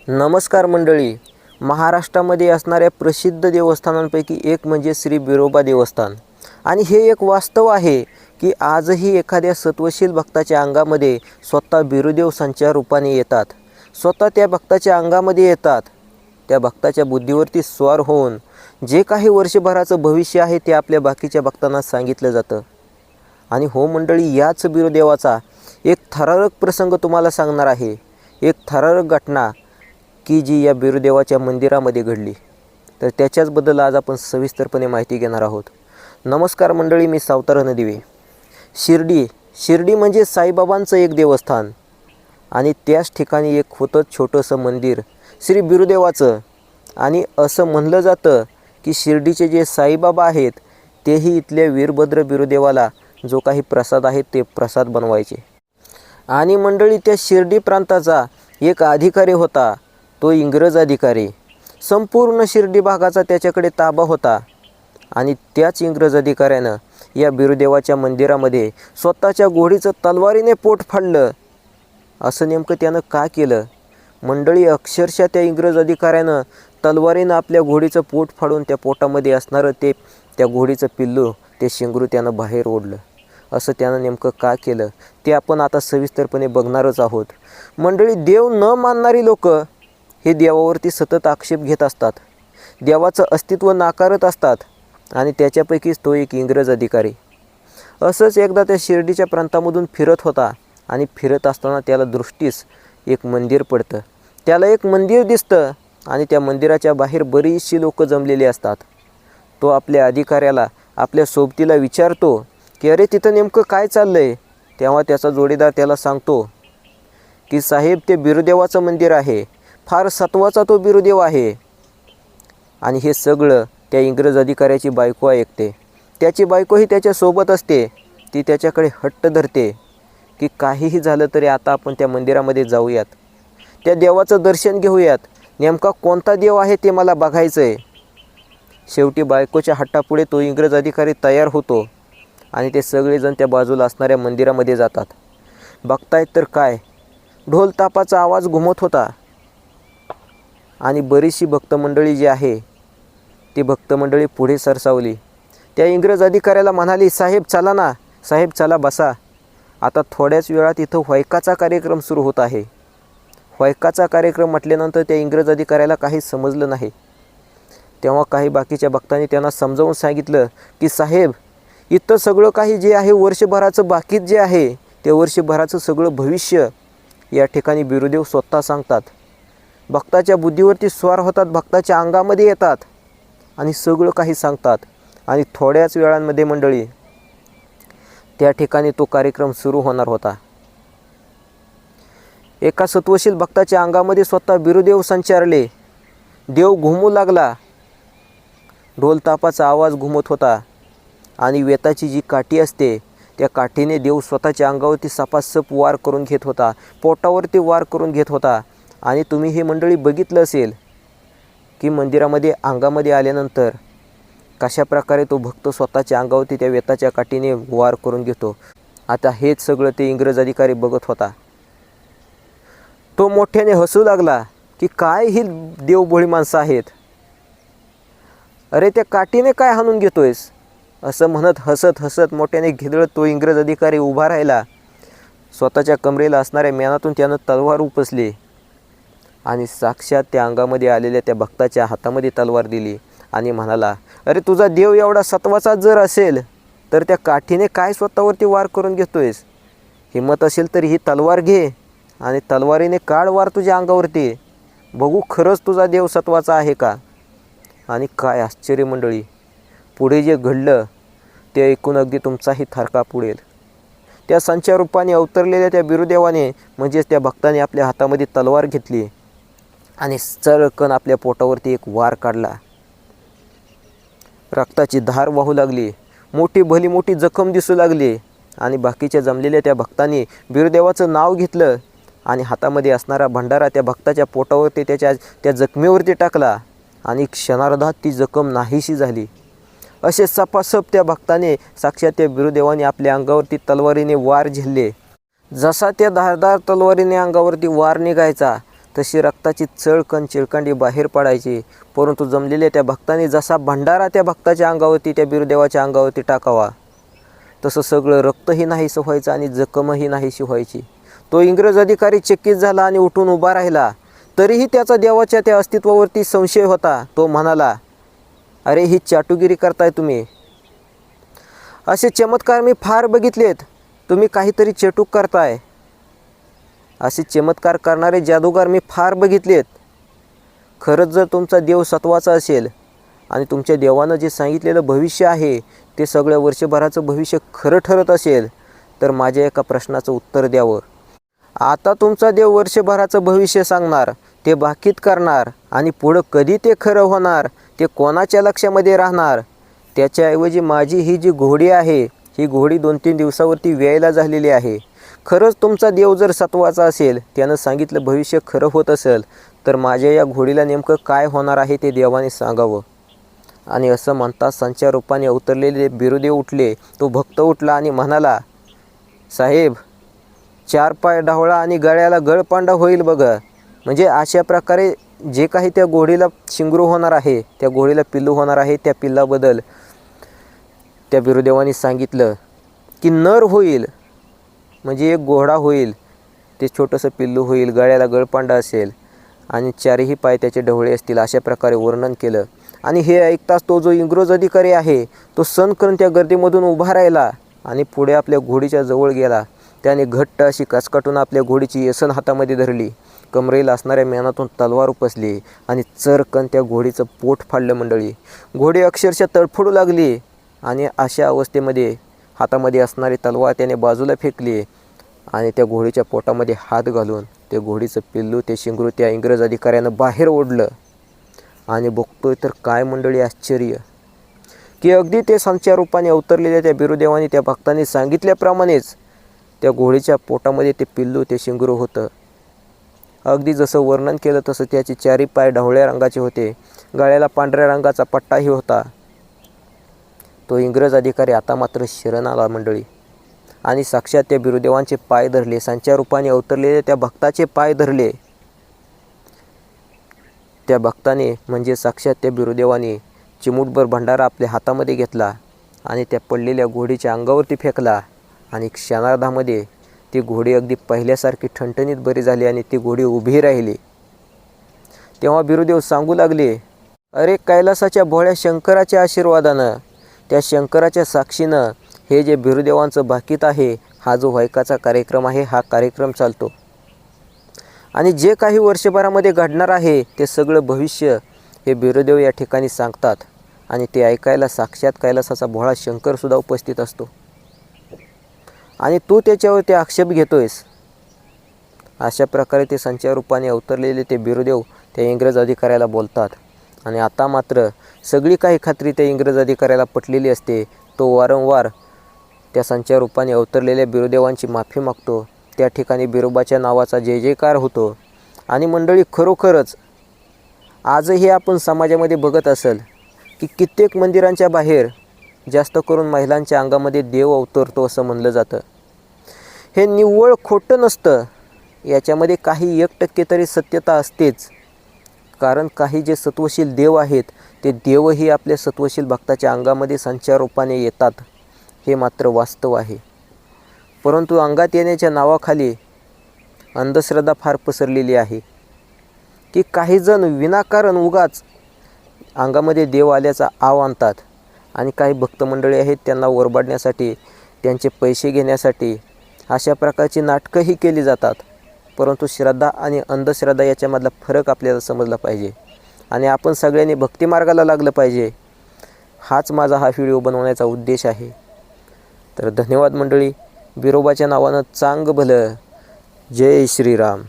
नमस्कार मंडळी. महाराष्ट्रामध्ये असणाऱ्या प्रसिद्ध देवस्थानांपैकी एक म्हणजे श्री बिरोबा देवस्थान. आणि हे एक वास्तव आहे की आजही एखाद्या सत्वशील भक्ताच्या अंगामध्ये स्वतः बिरुदेव संचार रूपाने येतात. स्वतः त्या भक्ताच्या अंगामध्ये येतात. त्या भक्ताच्या बुद्धीवरती स्वार होऊन जे काही वर्षभराचं भविष्य आहे ते आपल्या बाकीच्या भक्तांना सांगितलं जातं. आणि हो मंडळी, याच बिरुदेवाचा एक थरारक प्रसंग तुम्हाला सांगणार आहे. एक थरारक घटना की जी या बिरुदेवाच्या मंदिरामध्ये घडली. तर त्याच्याचबद्दल आज आपण सविस्तरपणे माहिती घेणार आहोत. नमस्कार मंडळी, मी सावतार रणदिवे. शिर्डी म्हणजे साईबाबांचं एक देवस्थान आणि त्याच ठिकाणी एक होतं छोटंसं मंदिर श्री बिरुदेवाचं. आणि असं म्हणलं जातं की शिर्डीचे जे साईबाबा आहेत तेही इथल्या वीरभद्र बिरुदेवाला जो काही प्रसाद आहे ते प्रसाद बनवायचे. आणि मंडळी, त्या शिर्डी प्रांताचा एक अधिकारी होता, तो इंग्रज अधिकारी. संपूर्ण शिर्डी भागाचा त्याच्याकडे ताबा होता. आणि त्याच इंग्रज अधिकाऱ्यानं या बिरुदेवाच्या मंदिरामध्ये स्वतःच्या घोडीचं तलवारीने पोट फाडलं. असं नेमकं त्यानं का केलं मंडळी? अक्षरशः त्या इंग्रज अधिकाऱ्यानं तलवारीनं आपल्या घोडीचं पोट फाडून त्या पोटामध्ये असणारं त्या घोडीचं पिल्लू, ते शिंगरू त्यानं बाहेर ओढलं. असं त्यानं नेमकं का केलं ते आपण आता सविस्तरपणे बघणारच आहोत. मंडळी, देव न मानणारी लोक हे देवावरती सतत आक्षेप घेत असतात, देवाचं अस्तित्व नाकारत असतात. आणि त्याच्यापैकीच तो एक इंग्रज अधिकारी. असंच एकदा त्या शिर्डीच्या प्रांतामधून फिरत होता आणि फिरत असताना त्याला दृष्टीस एक मंदिर पडतं. त्याला एक मंदिर दिसतं आणि त्या मंदिराच्या बाहेर बरीचशी लोकं जमलेली असतात. तो आपल्या अधिकाऱ्याला, आपल्या सोबतीला विचारतो की अरे तिथं नेमकं काय चाललं आहे. तेव्हा त्याचा जोडीदार त्याला सांगतो की साहेब, ते बिरुदेवाचं मंदिर आहे, फार सत्वाचा तो बिरुदेव आहे. आणि हे सगळं त्या इंग्रज अधिकाऱ्याची बायको ऐकते. त्याची बायकोही त्याच्यासोबत असते. ती त्याच्याकडे हट्ट धरते की काहीही झालं तरी आता आपण त्या मंदिरामध्ये जाऊयात, त्या देवाचं दर्शन घेऊयात. नेमका कोणता देव आहे ते मला बघायचं आहे. शेवटी बायकोच्या हट्टापुढे तो इंग्रज अधिकारी तयार होतो आणि ते सगळेजण त्या बाजूला असणाऱ्या मंदिरामध्ये जातात. बघतायत तर काय, ढोल तापाचा आवाज घुमत होता. आणि बरीचशी भक्तमंडळी जी आहे ती भक्तमंडळी पुढे सरसावली. त्या इंग्रज अधिकाऱ्याला म्हणाली, साहेब चला ना, साहेब चला बसा. आता थोड्याच वेळात इथं व्हायकाचा कार्यक्रम सुरू होत आहे. व्हायकाचा कार्यक्रम म्हटल्यानंतर त्या इंग्रज अधिकाऱ्याला काही समजलं नाही. तेव्हा काही बाकीच्या भक्तांनी त्यांना समजावून सांगितलं की साहेब, इथं सगळं काही जे आहे वर्षभराचं बाकीत जे आहे ते वर्षभराचं सगळं भविष्य या ठिकाणी बिरुदेव स्वतः सांगतात. भक्ताच्या बुद्धीवरती स्वार होतात, भक्ताच्या अंगामध्ये येतात आणि सगळं काही सांगतात. आणि थोड्याच वेळांमध्ये मंडळी त्या ठिकाणी तो कार्यक्रम सुरू होणार होता. एका सत्वशील भक्ताच्या अंगामध्ये स्वतः बिरुदेव संचारले. देव घुमू लागला. ढोलतापाचा आवाज घुमत होता आणि वेताची जी काठी असते त्या काठीने देव स्वतःच्या अंगावरती सपासप वार करून घेत होता, पोटावरती वार करून घेत होता. आणि तुम्ही हे मंडळी बघितलं असेल की मंदिरामध्ये अंगामध्ये आल्यानंतर कशा प्रकारे तो भक्त स्वतःच्या अंगावरती त्या वेताच्या काठीने वार करून घेतो. आता हेच सगळं ते इंग्रज अधिकारी बघत होता. तो मोठ्याने हसू लागला की काय ही देवभोळी माणसं आहेत. अरे त्या काठीने काय हाणून घेतोयस, असं म्हणत हसत हसत मोठ्याने घिदळत तो इंग्रज अधिकारी उभा राहिला. स्वतःच्या कमरेला असणाऱ्या मेणातून त्यानं तलवार उपसली आणि साक्षात त्या अंगामध्ये आलेल्या त्या भक्ताच्या हातामध्ये तलवार दिली आणि म्हणाला, अरे तुझा देव एवढा सत्वाचा जर असेल तर त्या काठीने काय स्वतःवरती वार करून घेतोयस. हिम्मत असेल तर ही तलवार घे आणि तलवारीने काढ वार तुझ्या अंगावरती, बघू खरंच तुझा देव सत्वाचा आहे का. आणि काय आश्चर्य मंडळी, पुढे जे घडलं ते ऐकून अगदी तुमचाही थरका पुढेल. त्या संचार रूपाने अवतरलेल्या त्या बिरुदेवाने म्हणजेच त्या भक्ताने आपल्या हातामध्ये तलवार घेतली आणि चरकन आपल्या पोटावरती एक वार काढला. रक्ताची धार वाहू लागली, भली मोठी जखम दिसू लागली. आणि बाकीच्या जमलेल्या त्या भक्तांनी बिरुदेवाचं नाव घेतलं आणि हातामध्ये असणारा भंडारा त्या भक्ताच्या पोटावरती त्या जखमेवरती टाकला आणि क्षणार्धात ती जखम नाहीशी झाली. असे सपासप त्या भक्ताने साक्षात त्या बिरुदेवाने आपल्या अंगावरती तलवारीने वार झेलले. जसा त्या धारदार तलवारीने अंगावरती वार निघायचा तशी रक्ताची चळकण चिळकांडी बाहेर पडायची. परंतु जमलेल्या त्या भक्तांनी जसा भंडारा त्या भक्ताच्या अंगावरती, त्या बिरुदेवाच्या अंगावरती टाकावा, तसं सगळं रक्तही नाहीसं व्हायचं आणि जखमही नाहीशी व्हायची. तो इंग्रज अधिकारी चकित झाला आणि उठून उभा राहिला. तरीही त्याचा देवाच्या त्या अस्तित्वावरती संशय होता. तो म्हणाला, अरे ही चाटुगिरी करताय तुम्ही. असे चमत्कार मी फार बघितलेत. तुम्ही काहीतरी चेटूक करताय. असे चमत्कार करणारे जादूगार मी फार बघितलेत. खरंच जर तुमचा देव सत्वाचा असेल आणि तुमच्या देवानं जे सांगितलेलं भविष्य आहे ते सगळ्या वर्षभराचं भविष्य खरं ठरत असेल तर माझ्या एका प्रश्नाचं उत्तर द्यावं. आता तुमचा देव वर्षभराचं भविष्य सांगणार, ते बाकीत करणार आणि पुढं कधी ते खरं होणार ते कोणाच्या लक्षामध्ये राहणार. त्याच्याऐवजी माझी ही जी घोडी आहे, ही घोडी 2-3 दिवसावरती व्यायला झालेली आहे. खरंच तुमचा देव जर सत्वाचा असेल, त्यानं सांगितलं भविष्य खरं होत असेल तर माझ्या या घोडीला नेमकं काय होणार आहे ते देवाने सांगावं. आणि असं म्हणता संचार रूपाने अवतरलेले बिरुदेव उठले. तो भक्त उठला आणि म्हणाला, साहेब 4 पाय ढवळा आणि गळ्याला गळपांडा होईल बघा. म्हणजे अशा प्रकारे जे काही त्या घोडीला शिंगरू होणार आहे, त्या घोडीला पिल्लू होणार आहे, त्या पिल्लाबद्दल त्या बिरुदेवाने सांगितलं की नर होईल, म्हणजे एक घोडा होईल, ते छोटंसं पिल्लू होईल, गळ्याला गळपांडा असेल आणि 4ही पाय त्याचे ढवळे असतील, अशा प्रकारे वर्णन केलं. आणि हे ऐकताच तो जो इंग्रज अधिकारी आहे तो सनकन त्या गर्दीमधून उभा राहिला आणि पुढे आपल्या घोडीच्या जवळ गेला. त्याने घट्ट अशी कचकटून आपल्या घोडीची येसन हातामध्ये धरली. कमरेला असणाऱ्या मेनातून तलवार उपसली आणि चरकन त्या घोडीचं पोट फाडलं. मंडळी, घोडी अक्षरशः तडफडू लागली आणि अशा अवस्थेमध्ये हातामध्ये असणारी तलवार त्याने बाजूला फेकली आणि त्या घोडीच्या पोटामध्ये हात घालून ते घोडीचं पिल्लू, ते शिंगरू त्या इंग्रज अधिकाऱ्यानं बाहेर ओढलं. आणि बघतोय तर काय मंडळी आश्चर्य, की अगदी ते संचार रूपाने अवतरलेल्या त्या बिरुदेवाने त्या भक्तांनी सांगितल्याप्रमाणेच त्या घोडीच्या पोटामध्ये ते पिल्लू, ते शिंगरू होतं. अगदी जसं वर्णन केलं तसं त्याचे 4ही पाय ढवळ्या रंगाचे होते, गळ्याला पांढऱ्या रंगाचा पट्टाही होता. तो इंग्रज अधिकारी आता मात्र शरण आला मंडळी आणि साक्षात त्या बिरुदेवांचे पाय धरले. संचार रूपाने अवतरलेले त्या भक्ताचे पाय धरले. त्या भक्ताने म्हणजे साक्षात त्या बिरुदेवाने चिमूटभर भंडारा आपल्या हातामध्ये घेतला आणि त्या पडलेल्या घोडीच्या अंगावरती फेकला आणि क्षणार्धामध्ये ती घोडी अगदी पहिल्यासारखी ठणठणीत बरी झाली आणि ती घोडी उभी राहिली. तेव्हा बिरुदेव सांगू लागले, अरे कैलासाच्या भोळ्या शंकराच्या आशीर्वादानं, त्या शंकराच्या साक्षीनं हे जे बिरुदेवांचं भाकीत आहे, हा जो व्हायकाचा कार्यक्रम आहे, हा कार्यक्रम चालतो. आणि जे काही वर्षभरामध्ये घडणार आहे ते सगळं भविष्य हे बिरुदेव या ठिकाणी सांगतात आणि ते ऐकायला साक्षात कैलासाचा भोळा शंकरसुद्धा उपस्थित असतो. आणि तू त्याच्यावर ते आक्षेप घेतोयस. अशा प्रकारे ते संचार रूपाने अवतरलेले ते बिरुदेव त्या इंग्रज अधिकाऱ्याला बोलतात. आणि आता मात्र सगळी काही खात्री त्या इंग्रज अधिकाऱ्याला पटलेली असते. तो वारंवार त्या संचार रूपाने अवतरलेल्या बिरुदेवांची माफी मागतो. त्या ठिकाणी बिरोबाच्या नावाचा जय जयकार होतो. आणि मंडळी, खरोखरच आजही आपण समाजामध्ये बघत असेल की कित्येक मंदिरांच्या बाहेर जास्त करून महिलांच्या अंगामध्ये देव अवतरतो असं म्हणलं जातं. हे निव्वळ खोटं नसतं. याच्यामध्ये काही 1% तरी सत्यता असतेच. कारण काही जे सत्वशील देव आहेत ते देवही आपल्या सत्वशील भक्ताच्या अंगामध्ये संचार रूपाने येतात, हे मात्र वास्तव आहे. परंतु अंगात येण्याच्या नावाखाली अंधश्रद्धा फार पसरलेली आहे की काही जण विनाकारण उगाच अंगामध्ये देव आल्याचा आव आणतात आणि काही भक्त मंडळी आहेत त्यांना ओरबाडण्यासाठी, त्यांचे पैसे घेण्यासाठी अशा प्रकारची नाटकंही केली जातात. परंतु श्रद्धा आणि अंधश्रद्धा याच्यामधला फरक आपल्याला समजला पाहिजे आणि आपण सगळ्यांनी भक्तिमार्गाला लागलं पाहिजे. हाच माझा हा व्हिडिओ बनवण्याचा उद्देश आहे. तर धन्यवाद मंडळी. बिरोबाच्या नावानं चांग भलं. जय श्रीराम.